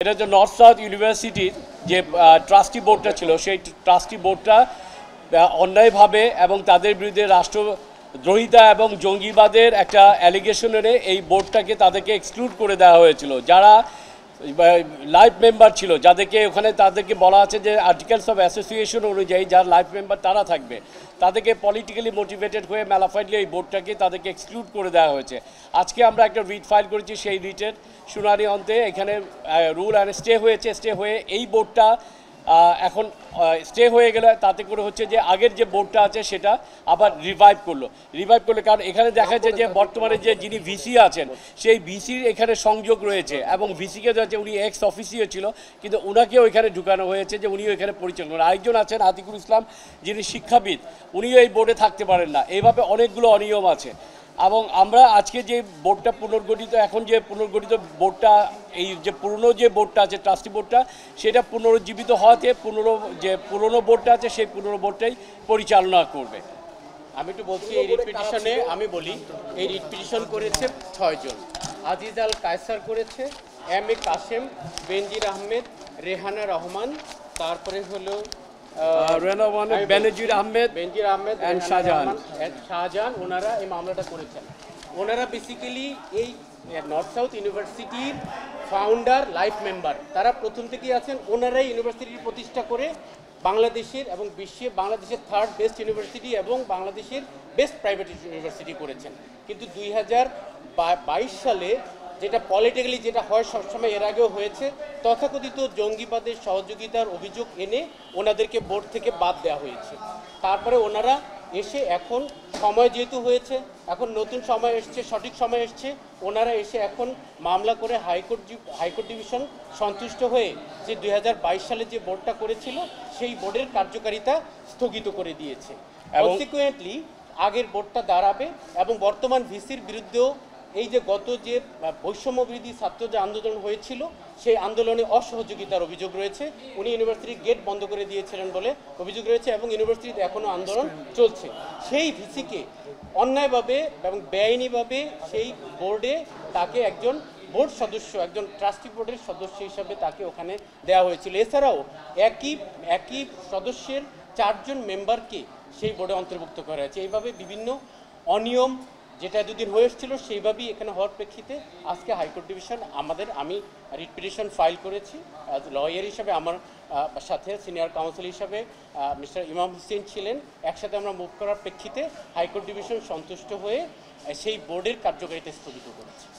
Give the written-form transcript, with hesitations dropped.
এটা হচ্ছে north south ইউনিভার্সিটির যে ট্রাস্টি বোর্ডটা ছিল, সেই ট্রাস্টি বোর্ডটা অন্যায়ভাবে এবং তাদের বিরুদ্ধে রাষ্ট্রদ্রোহিতা এবং জঙ্গিবাদের একটা অ্যালিগেশন এনে এই বোর্ডটাকে তাদেরকে এক্সক্লুড করে দেওয়া হয়েছিল। যারা লাইফ মেম্বার ছিল, যাদেরকে ওখানে তাদেরকে বলা আছে যে আর্টিকেলস অফ অ্যাসোসিয়েশন অনুযায়ী যারা লাইফ মেম্বার তারা থাকবে, তাদেরকে পলিটিক্যালি মোটিভেটেড হয়ে ম্যালাফাইডলি এই বোর্ডটাকে তাদেরকে এক্সক্লুড করে দেওয়া হয়েছে। আজকে আমরা একটা রিট ফাইল করেছি, সেই রিটের শুনানি অন্তে এখানে রুল অ্যান্ড স্টে হয়েছে। স্টে হয়ে এই বোর্ডটা এখন স্টে হয়ে গেলে তাতে করে হচ্ছে যে আগের যে বোর্ডটা আছে সেটা আবার রিভাইভ করলো। কারণ এখানে দেখা যাচ্ছে যে বর্তমানে যে যিনি ভিসি আছেন সেই ভিসির এখানে সংযোগ রয়েছে এবং ভিসিকে যাচ্ছে উনি এক্স অফিসিও ছিল, কিন্তু ওনাকেও এখানে ঢুকানো হয়েছে যে উনিও এখানে পরিচালনা। আরেকজন আছেন আতিকুল ইসলাম, যিনি শিক্ষাবিদ, উনিও এই বোর্ডে থাকতে পারেন না। এইভাবে অনেকগুলো অনিয়ম আছে এবং আমরা আজকে যে বোর্ডটা পুনর্গঠিত, এখন যে পুনর্গঠিত বোর্ডটা, এই যে পুরনো যে বোর্ডটা আছে ট্রাস্টি বোর্ডটা, সেটা পুনরুজ্জীবিত হওয়াতে পুরনো বোর্ডটা আছে সেই পুরনো বোর্ডটাই পরিচালনা করবে। আমি একটু বলছি, এই রিট পিটিশনে আমি বলি, এই রিট পিটিশন করেছে 6 জন। আজিজ আল কায়সার করেছে, এম এ কাশেম, বেনজির আহমেদ, রেহানা রহমান, তারপরে হলো বেনজির আহমেদ এন্ড শাহজাহান। ওনারা এই মামলাটা করেছেন। ওনারা বেসিক্যালি এই নর্থ সাউথ ইউনিভার্সিটির ফাউন্ডার, লাইফ মেম্বার, তারা প্রথম থেকেই আছেন। ওনারাই ইউনিভার্সিটি প্রতিষ্ঠা করে বাংলাদেশের এবং বিশ্বে বাংলাদেশের 3rd বেস্ট ইউনিভার্সিটি এবং বাংলাদেশের বেস্ট প্রাইভেট ইউনিভার্সিটি করেছেন। কিন্তু 2022 সালে যেটা পলিটিক্যালি যেটা হয় সবসময় এর আগেও হয়েছে, তথাকথিত জঙ্গিবাদের সহযোগিতার অভিযোগ এনে ওনাদেরকে বোর্ড থেকে বাদ দেওয়া হয়েছে। তারপরে ওনারা এসে এখন সময় যেহেতু হয়েছে, এখন নতুন সময় এসছে, সঠিক সময় এসছে, ওনারা এসে এখন মামলা করে হাইকোর্ট ডিভিশন সন্তুষ্ট হয়ে যে 2022 সালে যে বোর্ডটা করেছিল সেই বোর্ডের কার্যকারিতা স্থগিত করে দিয়েছে। কনসিকুয়েন্টলি আগের বোর্ডটা দাঁড়াবে এবং বর্তমান ভিসির বিরুদ্ধেও এই যে গত যে বৈষম্য বিরোধী ছাত্র যে আন্দোলন হয়েছিল সেই আন্দোলনে অসহযোগিতার অভিযোগ রয়েছে। উনি ইউনিভার্সিটির গেট বন্ধ করে দিয়েছিলেন বলে অভিযোগ রয়েছে এবং ইউনিভার্সিটিতে এখনও আন্দোলন চলছে। সেই ভিসিকে অন্যায়ভাবে এবং বেআইনিভাবে সেই বোর্ডে তাকে একজন বোর্ড সদস্য, একজন ট্রাস্টি বোর্ডের সদস্য হিসাবে তাকে ওখানে দেওয়া হয়েছিল। এছাড়াও একই সদস্যের 4 জন মেম্বারকে সেই বোর্ডে অন্তর্ভুক্ত করা হয়েছে। এইভাবে বিভিন্ন অনিয়ম যেটা দুদিন হয়ে এসেছিল সেইভাবেই এখানে হওয়ার প্রেক্ষিতে আজকে হাইকোর্ট ডিভিশন আমি রিট পিটিশন ফাইল করেছি লয়ার হিসাবে। আমার সাথে সিনিয়র কাউন্সিল হিসাবে মিস্টার ইমাম হোসেন ছিলেন। একসাথে আমরা মুভ করার প্রেক্ষিতে হাইকোর্ট ডিভিশন সন্তুষ্ট হয়ে সেই বোর্ডের কার্যকারিতা স্থগিত করেছি।